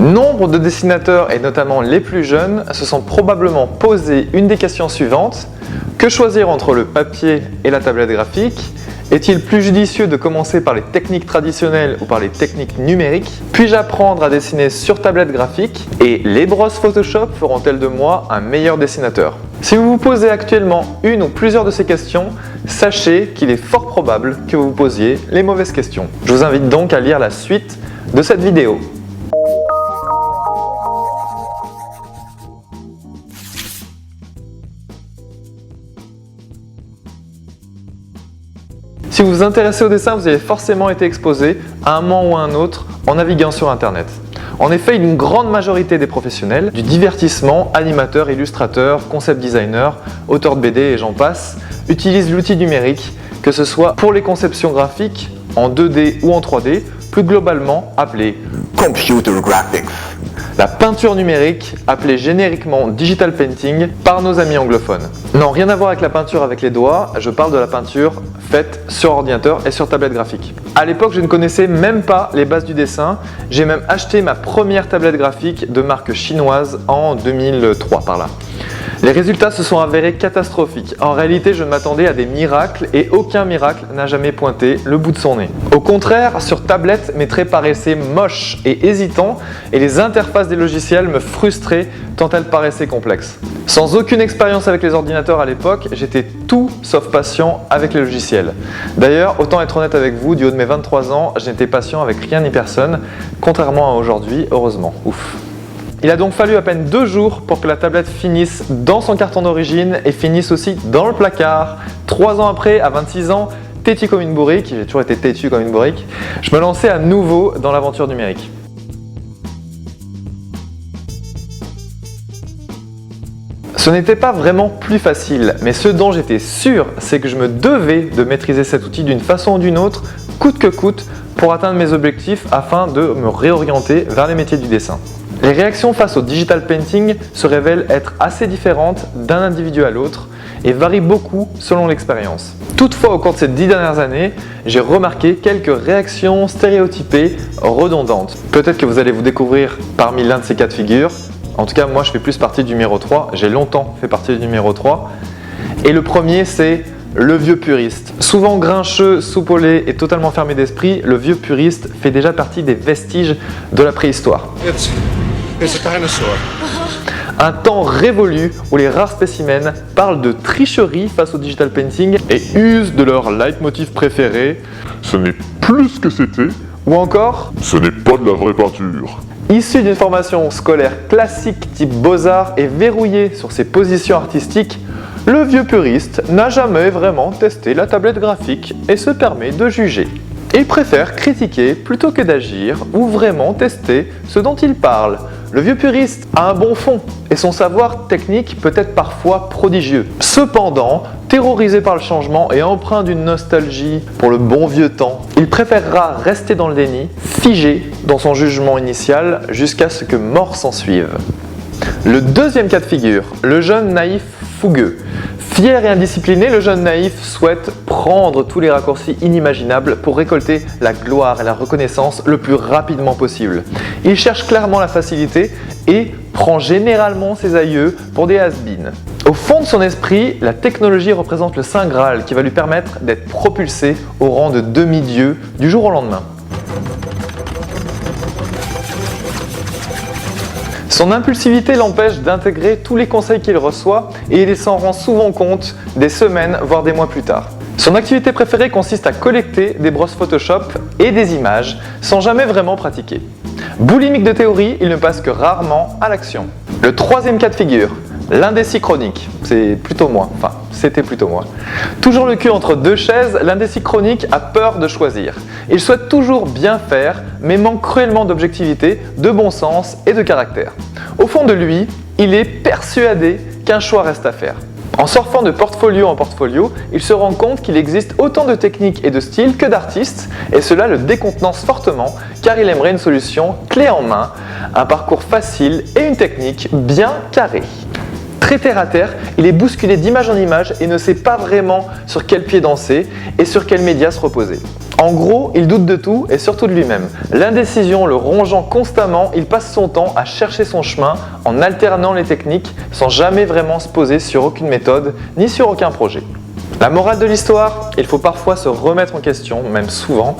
Nombre de dessinateurs, et notamment les plus jeunes, se sont probablement posé une des questions suivantes. Que choisir entre le papier et la tablette graphique? Est-il plus judicieux de commencer par les techniques traditionnelles ou par les techniques numériques? Puis-je apprendre à dessiner sur tablette graphique? Et les brosses Photoshop feront-elles de moi un meilleur dessinateur? Si vous vous posez actuellement une ou plusieurs de ces questions, sachez qu'il est fort probable que vous vous posiez les mauvaises questions. Je vous invite donc à lire la suite de cette vidéo. Si vous vous intéressez au dessin, vous avez forcément été exposé à un moment ou à un autre en naviguant sur Internet. En effet, une grande majorité des professionnels du divertissement, animateurs, illustrateurs, concept designers, auteurs de BD et j'en passe, utilisent l'outil numérique, que ce soit pour les conceptions graphiques en 2D ou en 3D, plus globalement appelé Computer Graphics. La peinture numérique, appelée génériquement Digital Painting par nos amis anglophones. Non, rien à voir avec la peinture avec les doigts, je parle de la peinture faite sur ordinateur et sur tablette graphique. À l'époque, je ne connaissais même pas les bases du dessin, j'ai même acheté ma première tablette graphique de marque chinoise en 2003 par là. Les résultats se sont avérés catastrophiques. En réalité, je m'attendais à des miracles et aucun miracle n'a jamais pointé le bout de son nez. Au contraire, sur tablette, mes traits paraissaient moches et hésitants et les interfaces des logiciels me frustraient tant elles paraissaient complexes. Sans aucune expérience avec les ordinateurs à l'époque, j'étais tout sauf patient avec les logiciels. D'ailleurs, autant être honnête avec vous, du haut de mes 23 ans, je n'étais patient avec rien ni personne, contrairement à aujourd'hui, heureusement. Ouf. Il a donc fallu à peine 2 jours pour que la tablette finisse dans son carton d'origine et finisse aussi dans le placard. 3 ans après, à 26 ans, têtu comme une bourrique, j'ai toujours été têtu comme une bourrique, je me lançais à nouveau dans l'aventure numérique. Ce n'était pas vraiment plus facile, mais ce dont j'étais sûr, c'est que je me devais de maîtriser cet outil d'une façon ou d'une autre, coûte que coûte, pour atteindre mes objectifs afin de me réorienter vers les métiers du dessin. Les réactions face au digital painting se révèlent être assez différentes d'un individu à l'autre et varient beaucoup selon l'expérience. Toutefois, au cours de ces 10 dernières années, j'ai remarqué quelques réactions stéréotypées redondantes. Peut-être que vous allez vous découvrir parmi l'un de ces cas de figure. En tout cas, moi je fais plus partie du numéro 3, j'ai longtemps fait partie du numéro 3. Et le premier, c'est le vieux puriste. Souvent grincheux, soupolé et totalement fermé d'esprit, le vieux puriste fait déjà partie des vestiges de la préhistoire. Un temps révolu où les rares spécimens parlent de tricherie face au digital painting et usent de leur leitmotiv préféré. Ce n'est plus ce que c'était. Ou encore, Ce n'est pas de la vraie peinture. issu d'une formation scolaire classique type Beaux-Arts et verrouillé sur ses positions artistiques, le vieux puriste n'a jamais vraiment testé la tablette graphique et se permet de juger. Il préfère critiquer plutôt que d'agir ou vraiment tester ce dont il parle. Le vieux puriste a un bon fond et son savoir technique peut être parfois prodigieux. Cependant, terrorisé par le changement et empreint d'une nostalgie pour le bon vieux temps, il préférera rester dans le déni, figé dans son jugement initial jusqu'à ce que mort s'en suive. Le deuxième cas de figure, le jeune naïf fougueux. Fier et indiscipliné, le jeune naïf souhaite prendre tous les raccourcis inimaginables pour récolter la gloire et la reconnaissance le plus rapidement possible. Il cherche clairement la facilité et prend généralement ses aïeux pour des has-beens. Au fond de son esprit, la technologie représente le Saint Graal qui va lui permettre d'être propulsé au rang de demi-dieu du jour au lendemain. Son impulsivité l'empêche d'intégrer tous les conseils qu'il reçoit et il s'en rend souvent compte des semaines, voire des mois plus tard. Son activité préférée consiste à collecter des brosses Photoshop et des images sans jamais vraiment pratiquer. Boulimique de théorie, il ne passe que rarement à l'action. Le troisième cas de figure, l'indécis chronique. C'est plutôt moi, enfin c'était plutôt moi. Toujours le cul entre deux chaises, l'indécis chronique a peur de choisir. Il souhaite toujours bien faire, mais manque cruellement d'objectivité, de bon sens et de caractère. Au fond de lui, il est persuadé qu'un choix reste à faire. En surfant de portfolio en portfolio, il se rend compte qu'il existe autant de techniques et de styles que d'artistes, et cela le décontenance fortement car il aimerait une solution clé en main, un parcours facile et une technique bien carrée. Très terre à terre, il est bousculé d'image en image et ne sait pas vraiment sur quel pied danser et sur quel média se reposer. En gros, il doute de tout et surtout de lui-même. L'indécision le rongeant constamment, il passe son temps à chercher son chemin en alternant les techniques sans jamais vraiment se poser sur aucune méthode ni sur aucun projet. La morale de l'histoire, il faut parfois se remettre en question, même souvent,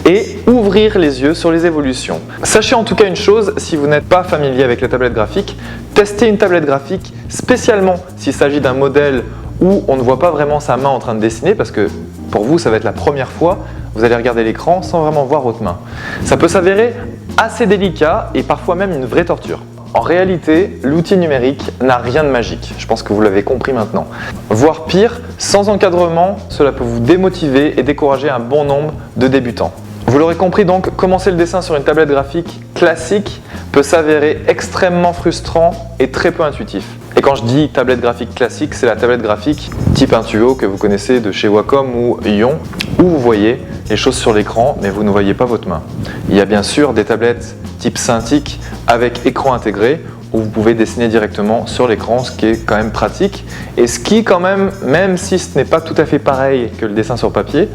et ouvrir les yeux sur les évolutions. Sachez en tout cas une chose, si vous n'êtes pas familier avec les tablettes graphiques, testez une tablette graphique spécialement s'il s'agit d'un modèle où on ne voit pas vraiment sa main en train de dessiner, parce que pour vous ça va être la première fois, vous allez regarder l'écran sans vraiment voir votre main. Ça peut s'avérer assez délicat et parfois même une vraie torture. En réalité, l'outil numérique n'a rien de magique, je pense que vous l'avez compris maintenant. Voire pire, sans encadrement, cela peut vous démotiver et décourager un bon nombre de débutants. Vous l'aurez compris donc, commencer le dessin sur une tablette graphique classique peut s'avérer extrêmement frustrant et très peu intuitif. Et quand je dis tablette graphique classique, c'est la tablette graphique type Intuo que vous connaissez de chez Wacom ou Ion, où vous voyez les choses sur l'écran mais vous ne voyez pas votre main. Il y a bien sûr des tablettes type Cintiq avec écran intégré où vous pouvez dessiner directement sur l'écran, ce qui est quand même pratique et ce qui quand même si ce n'est pas tout à fait pareil que le dessin sur papier,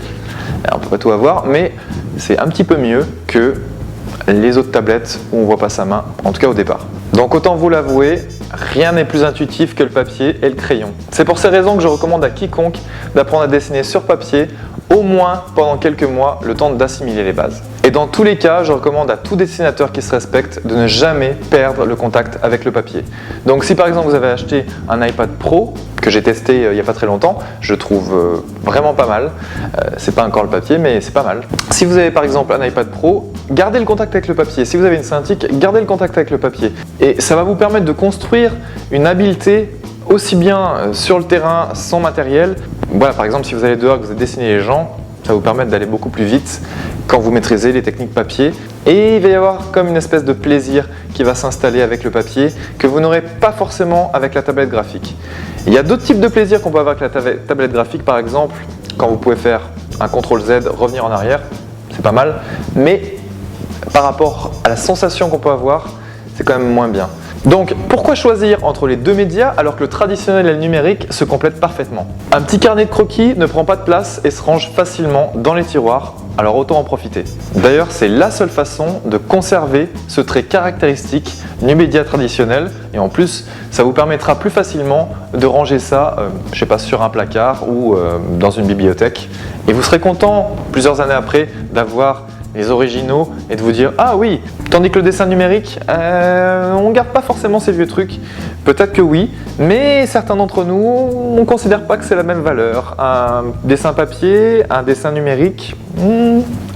on ne peut pas tout avoir, mais c'est un petit peu mieux que les autres tablettes où on ne voit pas sa main, en tout cas au départ. Donc autant vous l'avouer, rien n'est plus intuitif que le papier et le crayon. C'est pour ces raisons que je recommande à quiconque d'apprendre à dessiner sur papier, au moins pendant quelques mois, le temps d'assimiler les bases. Et dans tous les cas, je recommande à tout dessinateur qui se respecte de ne jamais perdre le contact avec le papier. Donc si par exemple vous avez acheté un iPad Pro, que j'ai testé il n'y a pas très longtemps, je trouve vraiment pas mal. C'est pas encore le papier, mais c'est pas mal. Si vous avez par exemple un iPad Pro, gardez le contact avec le papier. Si vous avez une Cintiq, gardez le contact avec le papier. Et ça va vous permettre de construire une habileté aussi bien sur le terrain sans matériel. Voilà, par exemple, si vous allez dehors et que vous dessinez les gens, ça va vous permettre d'aller beaucoup plus vite quand vous maîtrisez les techniques papier. Et il va y avoir comme une espèce de plaisir qui va s'installer avec le papier que vous n'aurez pas forcément avec la tablette graphique. Il y a d'autres types de plaisirs qu'on peut avoir avec la tablette graphique, par exemple, quand vous pouvez faire un CTRL-Z, revenir en arrière, c'est pas mal, mais par rapport à la sensation qu'on peut avoir, c'est quand même moins bien. Donc, pourquoi choisir entre les deux médias alors que le traditionnel et le numérique se complètent parfaitement? Un petit carnet de croquis ne prend pas de place et se range facilement dans les tiroirs, alors autant en profiter. D'ailleurs, c'est la seule façon de conserver ce trait caractéristique du média traditionnel et en plus, ça vous permettra plus facilement de ranger ça, je sais pas, sur un placard ou dans une bibliothèque. Et vous serez content, plusieurs années après, d'avoir les originaux et de vous dire « Ah oui !» Tandis que le dessin numérique, on ne garde pas forcément ces vieux trucs. Peut-être que oui, mais certains d'entre nous, on ne considère pas que c'est la même valeur. Un dessin papier, un dessin numérique,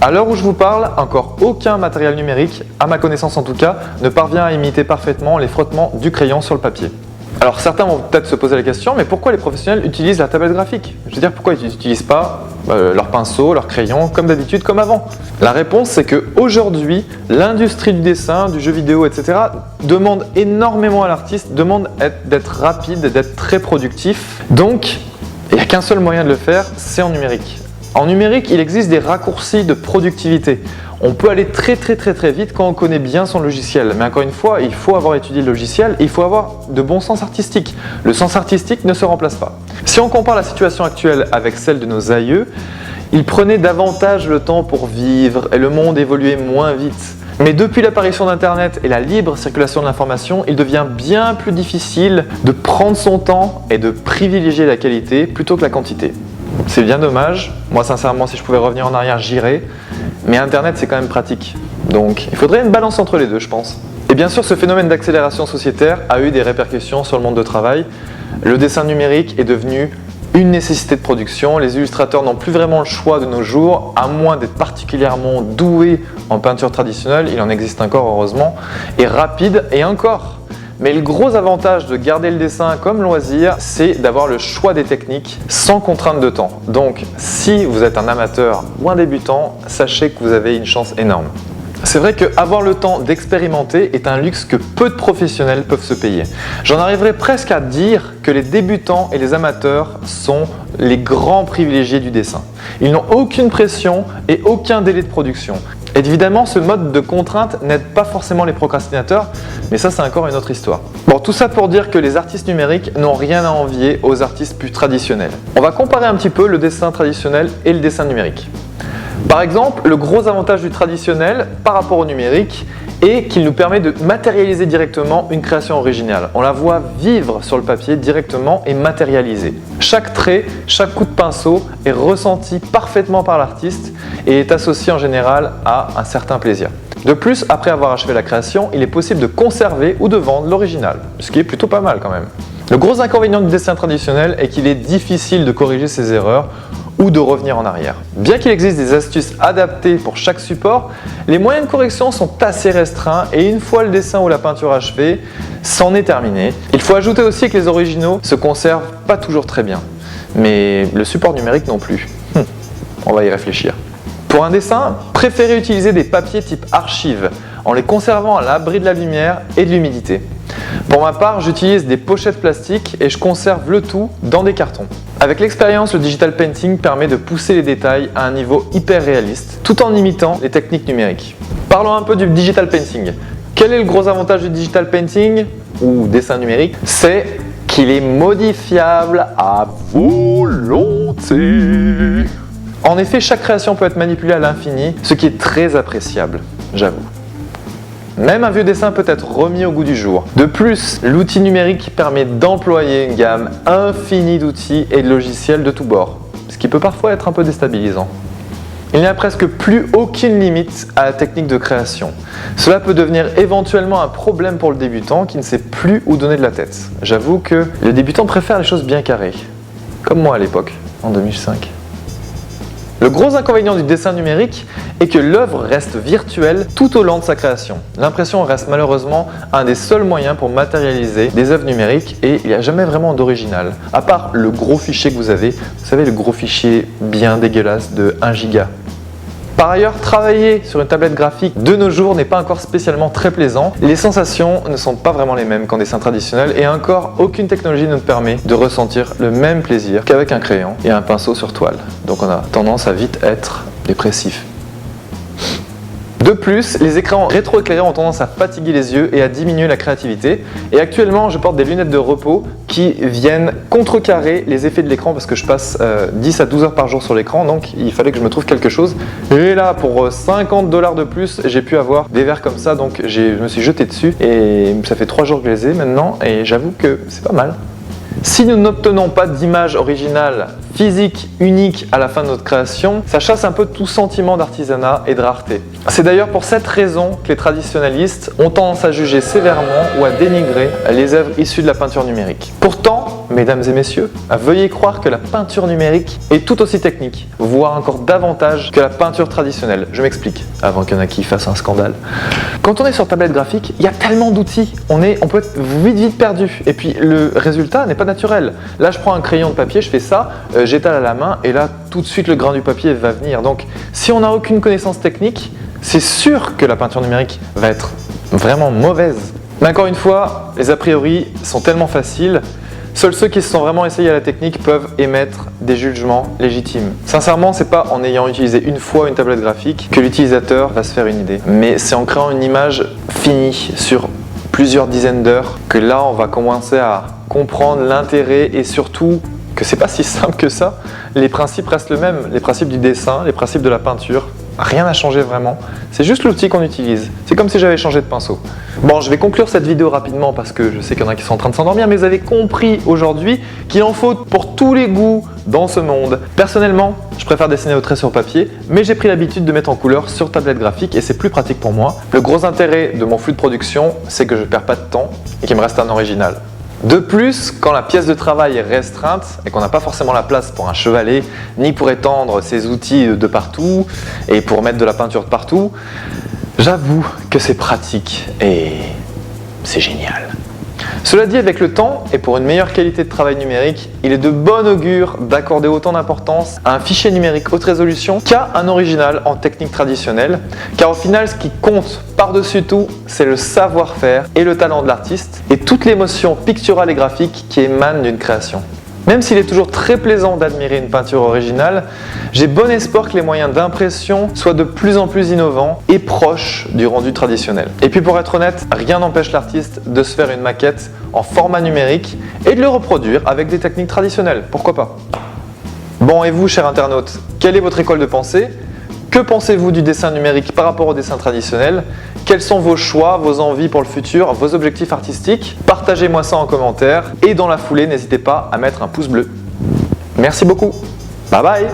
À l'heure où je vous parle, encore aucun matériel numérique, à ma connaissance en tout cas, ne parvient à imiter parfaitement les frottements du crayon sur le papier. Alors certains vont peut-être se poser la question, mais pourquoi les professionnels utilisent la tablette graphique? Je veux dire, pourquoi ils n'utilisent pas leur pinceau, leur crayon, comme d'habitude, comme avant? La réponse, c'est qu'aujourd'hui, l'industrie du dessin, du jeu vidéo, etc. demande énormément à l'artiste, demande d'être rapide, d'être très productif. Donc, il n'y a qu'un seul moyen de le faire, c'est en numérique. En numérique, il existe des raccourcis de productivité. On peut aller très vite quand on connaît bien son logiciel. Mais encore une fois, il faut avoir étudié le logiciel et il faut avoir de bon sens artistique. Le sens artistique ne se remplace pas. Si on compare la situation actuelle avec celle de nos aïeux, ils prenaient davantage le temps pour vivre et le monde évoluait moins vite. Mais depuis l'apparition d'Internet et la libre circulation de l'information, il devient bien plus difficile de prendre son temps et de privilégier la qualité plutôt que la quantité. C'est bien dommage. Moi, sincèrement, si je pouvais revenir en arrière, j'irais. Mais Internet, c'est quand même pratique. Donc, il faudrait une balance entre les deux, je pense. Et bien sûr, ce phénomène d'accélération sociétaire a eu des répercussions sur le monde du travail. Le dessin numérique est devenu une nécessité de production. Les illustrateurs n'ont plus vraiment le choix de nos jours, à moins d'être particulièrement doués en peinture traditionnelle. Il en existe encore, heureusement. Et rapide, et encore. Mais le gros avantage de garder le dessin comme loisir, c'est d'avoir le choix des techniques sans contrainte de temps. Donc, si vous êtes un amateur ou un débutant, sachez que vous avez une chance énorme. C'est vrai qu'avoir le temps d'expérimenter est un luxe que peu de professionnels peuvent se payer. J'en arriverai presque à dire que les débutants et les amateurs sont les grands privilégiés du dessin. Ils n'ont aucune pression et aucun délai de production. Évidemment, ce mode de contrainte n'aide pas forcément les procrastinateurs, mais ça c'est encore une autre histoire. Bon, tout ça pour dire que les artistes numériques n'ont rien à envier aux artistes plus traditionnels. On va comparer un petit peu le dessin traditionnel et le dessin numérique. Par exemple, le gros avantage du traditionnel par rapport au numérique est qu'il nous permet de matérialiser directement une création originale. On la voit vivre sur le papier directement et matérialisée. Chaque trait, chaque coup de pinceau est ressenti parfaitement par l'artiste et est associé en général à un certain plaisir. De plus, après avoir achevé la création, il est possible de conserver ou de vendre l'original, ce qui est plutôt pas mal quand même. Le gros inconvénient du dessin traditionnel est qu'il est difficile de corriger ses erreurs ou de revenir en arrière. Bien qu'il existe des astuces adaptées pour chaque support, les moyens de correction sont assez restreints et une fois le dessin ou la peinture achevée, c'en est terminé. Il faut ajouter aussi que les originaux se conservent pas toujours très bien, mais le support numérique non plus. On va y réfléchir. Pour un dessin, préférez utiliser des papiers type archive en les conservant à l'abri de la lumière et de l'humidité. Pour ma part, j'utilise des pochettes plastiques et je conserve le tout dans des cartons. Avec l'expérience, le digital painting permet de pousser les détails à un niveau hyper réaliste, tout en imitant les techniques numériques. Parlons un peu du digital painting. Quel est le gros avantage du digital painting ou dessin numérique? C'est qu'il est modifiable à volonté. En effet, chaque création peut être manipulée à l'infini, ce qui est très appréciable, j'avoue. Même un vieux dessin peut être remis au goût du jour. De plus, l'outil numérique permet d'employer une gamme infinie d'outils et de logiciels de tous bords, ce qui peut parfois être un peu déstabilisant. Il n'y a presque plus aucune limite à la technique de création. Cela peut devenir éventuellement un problème pour le débutant qui ne sait plus où donner de la tête. J'avoue que le débutant préfère les choses bien carrées, comme moi à l'époque, en 2005. Le gros inconvénient du dessin numérique est que l'œuvre reste virtuelle tout au long de sa création. L'impression reste malheureusement un des seuls moyens pour matérialiser des œuvres numériques et il n'y a jamais vraiment d'original. À part le gros fichier que vous avez, vous savez le gros fichier bien dégueulasse de 1 giga. Par ailleurs, travailler sur une tablette graphique de nos jours n'est pas encore spécialement très plaisant. Les sensations ne sont pas vraiment les mêmes qu'en dessin traditionnel et encore aucune technologie ne nous permet de ressentir le même plaisir qu'avec un crayon et un pinceau sur toile. Donc on a tendance à vite être dépressif. De plus, les écrans rétroéclairés ont tendance à fatiguer les yeux et à diminuer la créativité. Et actuellement, je porte des lunettes de repos qui viennent contrecarrer les effets de l'écran parce que je passe 10 à 12 heures par jour sur l'écran, donc il fallait que je me trouve quelque chose. Et là, pour 50 $ de plus, j'ai pu avoir des verres comme ça, donc je me suis jeté dessus et ça fait 3 jours que je les ai maintenant et j'avoue que c'est pas mal. Si nous n'obtenons pas d'image originale, physique, unique à la fin de notre création, ça chasse un peu tout sentiment d'artisanat et de rareté. C'est d'ailleurs pour cette raison que les traditionnalistes ont tendance à juger sévèrement ou à dénigrer les œuvres issues de la peinture numérique. Pourtant, mesdames et messieurs, veuillez croire que la peinture numérique est tout aussi technique, voire encore davantage que la peinture traditionnelle. Je m'explique, avant qu'il y en a qui fassent un scandale. Quand on est sur tablette graphique, il y a tellement d'outils, on peut être vite perdu. Et puis le résultat n'est pas naturel. Là, je prends un crayon de papier, je fais ça, j'étale à la main et là, tout de suite, le grain du papier va venir. Donc, si on n'a aucune connaissance technique, c'est sûr que la peinture numérique va être vraiment mauvaise. Mais encore une fois, les a priori sont tellement faciles, seuls ceux qui se sont vraiment essayés à la technique peuvent émettre des jugements légitimes. Sincèrement, c'est pas en ayant utilisé une fois une tablette graphique que l'utilisateur va se faire une idée, mais c'est en créant une image finie sur plusieurs dizaines d'heures que là, on va commencer à comprendre l'intérêt et surtout que c'est pas si simple que ça. Les principes restent les mêmes, les principes du dessin, les principes de la peinture. Rien n'a changé vraiment, c'est juste l'outil qu'on utilise. C'est comme si j'avais changé de pinceau. Bon, je vais conclure cette vidéo rapidement parce que je sais qu'il y en a qui sont en train de s'endormir, mais vous avez compris aujourd'hui qu'il en faut pour tous les goûts dans ce monde. Personnellement, je préfère dessiner au trait sur papier, mais j'ai pris l'habitude de mettre en couleur sur tablette graphique et c'est plus pratique pour moi. Le gros intérêt de mon flux de production, c'est que je ne perds pas de temps et qu'il me reste un original. De plus, quand la pièce de travail est restreinte et qu'on n'a pas forcément la place pour un chevalet, ni pour étendre ses outils de partout et pour mettre de la peinture de partout, j'avoue que c'est pratique et c'est génial. Cela dit, avec le temps et pour une meilleure qualité de travail numérique, il est de bon augure d'accorder autant d'importance à un fichier numérique haute résolution qu'à un original en technique traditionnelle, car au final, ce qui compte par-dessus tout, c'est le savoir-faire et le talent de l'artiste et toute l'émotion picturale et graphique qui émane d'une création. Même s'il est toujours très plaisant d'admirer une peinture originale, j'ai bon espoir que les moyens d'impression soient de plus en plus innovants et proches du rendu traditionnel. Et puis pour être honnête, rien n'empêche l'artiste de se faire une maquette en format numérique et de le reproduire avec des techniques traditionnelles, pourquoi pas? Bon, et vous, chers internautes, quelle est votre école de pensée? Que pensez-vous du dessin numérique par rapport au dessin traditionnel? Quels sont vos choix, vos envies pour le futur, vos objectifs artistiques? Partagez-moi ça en commentaire et dans la foulée, n'hésitez pas à mettre un pouce bleu. Merci beaucoup. Bye bye.